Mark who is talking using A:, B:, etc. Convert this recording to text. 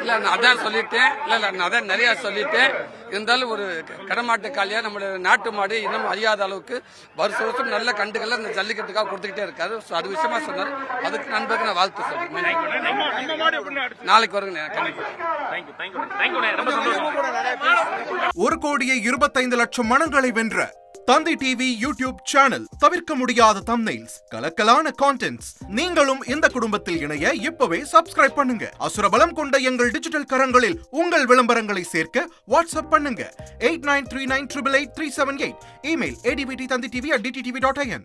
A: இல்ல நான் அதான் சொல்லிட்டேன். இல்ல நான் அதான் நிறைய சொல்லிட்டேன். இருந்தாலும் ஒரு கடமாட்டு காலியா நம்மளுடைய நாட்டு மாடு இன்னும் அறியாத அளவுக்கு வருஷம் நல்ல கண்டுகளை அந்த ஜல்லிக்கட்டுக்காக கொடுத்துக்கிட்டே இருக்காரு. அது விஷயமா சொன்னார். அதுக்கு நண்பருக்கு நான் வாழ்த்து சொல்றேன். நாளைக்கு வருங்க.
B: ஒரு கோடியே 25 லட்சம் மனங்களை வென்ற தந்தி டிவி யூடியூப் சேனல். தவிர்க்க முடியாத தம்ப்நெயில்ஸ், கலக்கலான கான்டென்ட்ஸ். நீங்களும் இந்த குடும்பத்தில் இணைய இப்பவே சப்ஸ்கிரைப் பண்ணுங்க. அசுரபலம் கொண்ட எங்கள் டிஜிட்டல் கரங்களில் உங்கள் விளம்பரங்களை சேர்க்க வாட்ஸ்அப் பண்ணுங்க 8939888378. Email advtthanditv@dttv.in.